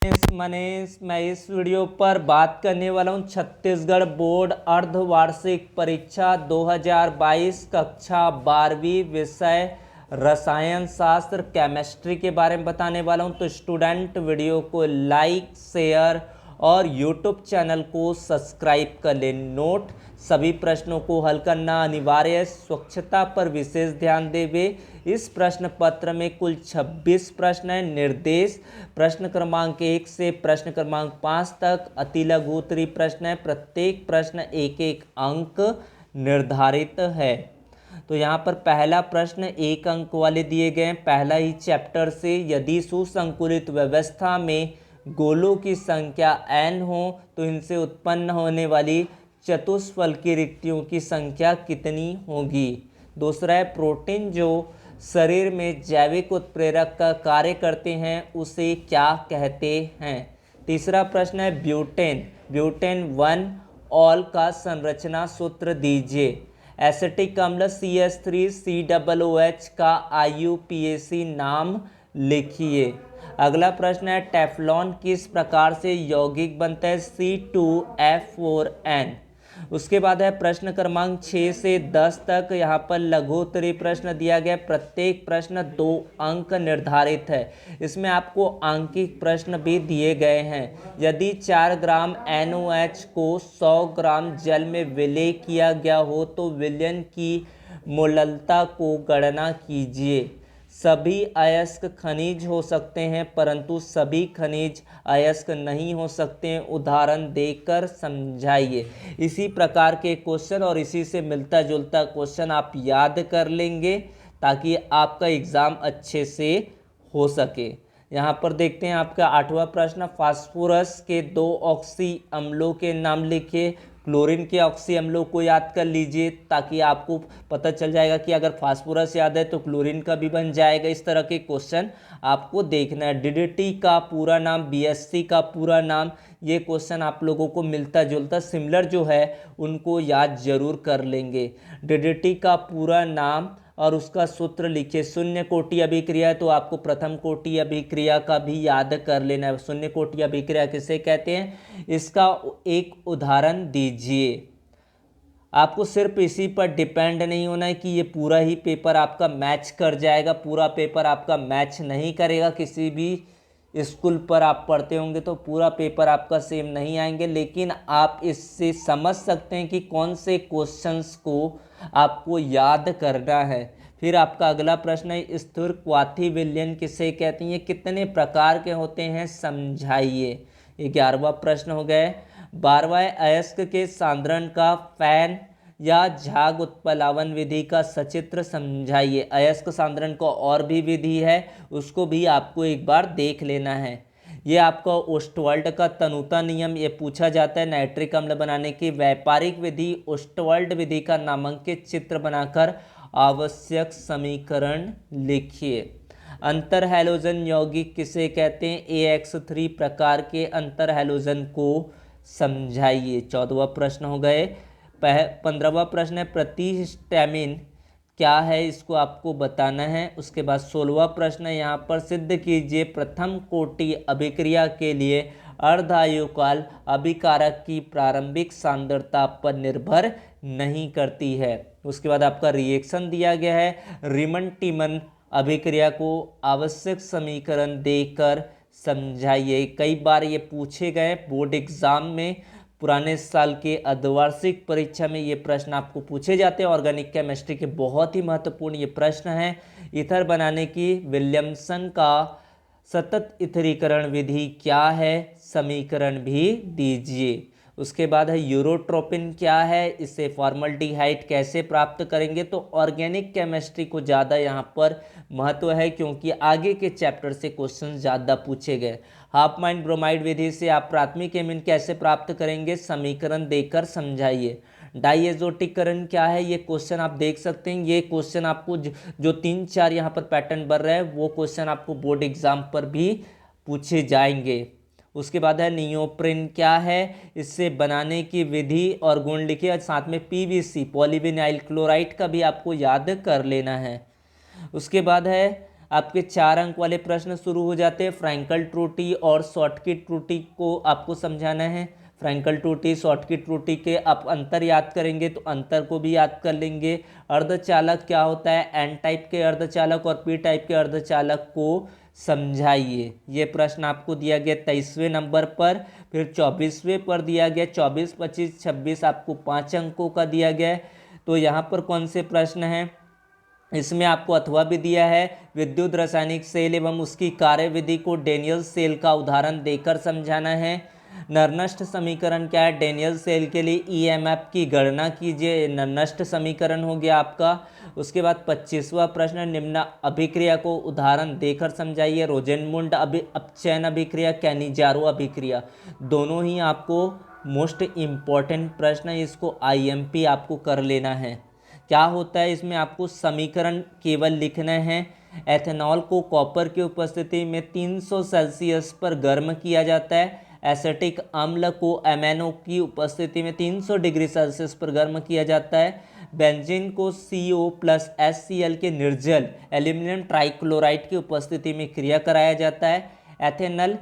मनीष, मैं इस वीडियो पर बात करने वाला हूँ छत्तीसगढ़ बोर्ड अर्धवार्षिक परीक्षा 2022 कक्षा 12वीं विषय रसायन शास्त्र केमिस्ट्री के बारे में बताने वाला हूँ। तो स्टूडेंट वीडियो को लाइक शेयर और यूट्यूब चैनल को सब्सक्राइब कर ले। नोट, सभी प्रश्नों को हल करना अनिवार्य है। स्वच्छता पर विशेष ध्यान देवे। इस प्रश्न पत्र में कुल 26 प्रश्न हैं। निर्देश प्रश्न क्रमांक 1 से प्रश्न क्रमांक 5 तक अति लघु उत्तरीय प्रश्न है। प्रत्येक प्रश्न एक एक अंक निर्धारित है। तो यहाँ पर पहला प्रश्न 1 अंक वाले दिए गए हैं। पहला ही चैप्टर से, यदि सुसंकुलित व्यवस्था में गोलों की संख्या n हो तो इनसे उत्पन्न होने वाली चतुष्फलकीय रिक्तियों की संख्या कितनी होगी। दूसरा है, प्रोटीन जो शरीर में जैविक उत्प्रेरक का कार्य करते हैं उसे क्या कहते हैं। तीसरा प्रश्न है, ब्यूटेन 1 ऑल का संरचना सूत्र दीजिए। एसिटिक अम्ल CH3COOH का IUPAC नाम लिखिए। अगला प्रश्न है, टेफ्लॉन किस प्रकार से यौगिक बनता है। C2F4N। उसके बाद है प्रश्न क्रमांक 6 से 10 तक, यहाँ पर लघु उत्तरीय प्रश्न दिया गया। प्रत्येक प्रश्न 2 अंक निर्धारित है। इसमें आपको आंकिक प्रश्न भी दिए गए हैं। यदि 4 ग्राम NOH को 100 ग्राम जल में विलय किया गया हो तो विलयन की मोललता को गणना कीजिए। सभी अयस्क खनिज हो सकते हैं परंतु सभी खनिज अयस्क नहीं हो सकते हैं। उदाहरण देकर समझाइए। इसी प्रकार के क्वेश्चन और इसी से मिलता जुलता क्वेश्चन आप याद कर लेंगे ताकि आपका एग्ज़ाम अच्छे से हो सके। यहाँ पर देखते हैं आपका 8वां प्रश्न, फास्फोरस के 2 ऑक्सी अम्लों के नाम लिखिए। क्लोरीन के ऑक्सी अम्लों को याद कर लीजिए ताकि आपको पता चल जाएगा कि अगर फास्फोरस याद है तो क्लोरीन का भी बन जाएगा। इस तरह के क्वेश्चन आपको देखना है। DDT का पूरा नाम, BSC का पूरा नाम, ये क्वेश्चन आप लोगों को मिलता जुलता सिमिलर जो है उनको याद जरूर कर लेंगे। DDT का पूरा नाम और उसका सूत्र लिखिए। शून्य कोटि अभिक्रिया है तो आपको प्रथम कोटि अभिक्रिया का भी याद कर लेना है। शून्य कोटि अभिक्रिया किसे कहते हैं, इसका एक उदाहरण दीजिए। आपको सिर्फ इसी पर डिपेंड नहीं होना है कि ये पूरा ही पेपर आपका मैच कर जाएगा। पूरा पेपर आपका मैच नहीं करेगा। किसी भी स्कूल पर आप पढ़ते होंगे तो पूरा पेपर आपका सेम नहीं आएंगे, लेकिन आप इससे समझ सकते हैं कि कौन से क्वेश्चंस को आपको याद करना है। फिर आपका अगला प्रश्न है, स्थिर क्वाथी विलयन किसे कहते हैं, कितने प्रकार के होते हैं समझाइए। 11वां प्रश्न हो गए। 12वां, अयस्क के सांद्रण का फैन या झाग उत्प्लावन विधि का सचित्र समझाइए। अयस्क सांद्रण का और भी विधि है, उसको भी आपको एक बार देख लेना है। ये आपका ओस्टवाल्ड का तनुता नियम, ये पूछा जाता है। नाइट्रिक अम्ल बनाने की वैपारिक विधि ओस्टवाल्ड विधि का नामांकित चित्र बनाकर आवश्यक समीकरण लिखिए। अंतर हैलोजन यौगिक किसे कहते हैं। AX3 प्रकार के अंतर हैलोजन को समझाइए। 14वां प्रश्न हो गए। 15वां प्रश्न है, प्रतिहिस्टामिन क्या है, इसको आपको बताना है। उसके बाद 16वां प्रश्न है, यहाँ पर सिद्ध कीजिए प्रथम कोटि अभिक्रिया के लिए अर्धायुकाल अभिकारक की प्रारंभिक सांद्रता पर निर्भर नहीं करती है। उसके बाद आपका रिएक्शन दिया गया है। रीमन टीमन अभिक्रिया को आवश्यक समीकरण देकर समझाइए। कई बार ये पूछे गए बोर्ड एग्जाम में, पुराने साल के अर्धवार्षिक परीक्षा में ये प्रश्न आपको पूछे जाते हैं। ऑर्गेनिक केमिस्ट्री के बहुत ही महत्वपूर्ण ये प्रश्न हैं। ईथर बनाने की विलियमसन का सतत इथरीकरण विधि क्या है, समीकरण भी दीजिए। उसके बाद है यूरोट्रोपिन क्या है, इससे फॉर्मल्डिहाइड कैसे प्राप्त करेंगे। तो ऑर्गेनिक केमिस्ट्री को ज़्यादा यहाँ पर महत्व है क्योंकि आगे के चैप्टर से क्वेश्चन ज़्यादा पूछे गए। हाफ माइंड ब्रोमाइड विधि से आप प्राथमिक एमिन कैसे प्राप्त करेंगे, समीकरण देकर समझाइए। डाइएजोटिकरण क्या है, ये क्वेश्चन आप देख सकते हैं। ये क्वेश्चन आपको जो 3-4 यहाँ पर पैटर्न बन रहा है वो क्वेश्चन आपको बोर्ड एग्जाम पर भी पूछे जाएंगे। उसके बाद है नियोप्रिन क्या है, इससे बनाने की विधि और गुण लिखिए। और साथ में PVC पॉलीविनाइल क्लोराइड का भी आपको याद कर लेना है। उसके बाद है आपके 4 अंक वाले प्रश्न शुरू हो जाते हैं। फ्रैंकल त्रुटि और शॉर्टकट त्रुटि को आपको समझाना है। फ्रैंकल त्रुटि शॉर्टकट त्रुटि के आप अंतर याद करेंगे तो अंतर को भी याद कर लेंगे। अर्धचालक क्या होता है, एन टाइप के अर्धचालक और पी टाइप के अर्धचालक को समझाइए। ये प्रश्न आपको दिया गया 23वें नंबर पर। फिर 24वें पर दिया गया 24, 25, 26 आपको 5 अंकों का दिया गया। तो यहाँ पर कौन से प्रश्न हैं, इसमें आपको अथवा भी दिया है। विद्युत रासायनिक सेल एवं उसकी कार्यविधि को डेनियल सेल का उदाहरण देकर समझाना है। नरनष्ट समीकरण क्या है, डेनियल सेल के लिए ईएमएफ की गणना कीजिए। नरनष्ट समीकरण हो गया आपका। उसके बाद 25वां प्रश्न, निम्न अभिक्रिया को उदाहरण देकर समझाइए। रोजेनमुंड अपचयन अभिक्रिया, कैनिजारो अभिक्रिया, दोनों ही आपको मोस्ट इम्पॉर्टेंट प्रश्न है। इसको आईएमपी आपको कर लेना है। क्या होता है इसमें, आपको समीकरण केवल लिखना है। एथेनॉल को कॉपर की उपस्थिति में 300 सेल्सियस पर गर्म किया जाता है। एसिटिक अम्ल को एमएनओ की उपस्थिति में 300 डिग्री सेल्सियस पर गर्म किया जाता है। बेंजीन को CO प्लस HCl के निर्जल एल्यूमिनियम ट्राइक्लोराइड की उपस्थिति में क्रिया कराया जाता है। एथेनॉल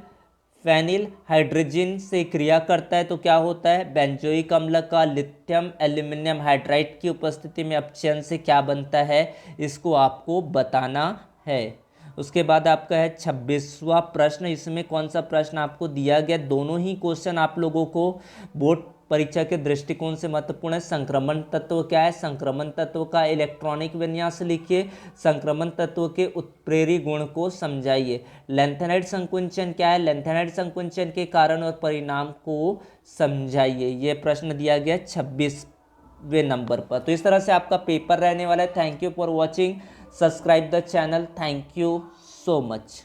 फेनिल हाइड्रोजन से क्रिया करता है तो क्या होता है, बेंजोइक अम्ल का लिथियम एल्यूमिनियम हाइड्राइड की उपस्थिति में अपचयन से क्या बनता है, इसको आपको बताना है। उसके बाद आपका है 26वां प्रश्न। इसमें कौन सा प्रश्न आपको दिया गया, दोनों ही क्वेश्चन आप लोगों को बोर्ड परीक्षा के दृष्टिकोण से महत्वपूर्ण है। संक्रमण तत्व क्या है, संक्रमण तत्व का इलेक्ट्रॉनिक विन्यास लिखिए। संक्रमण तत्व के उत्प्रेरक गुण को समझाइए। लैंथेनाइड संकुंचन क्या है, लैंथेनाइड संकुंचन के कारण और परिणाम को समझाइए। ये प्रश्न दिया गया 26वें नंबर पर। तो इस तरह से आपका पेपर रहने वाला है। Thank you for watching, subscribe the channel. Thank you so much.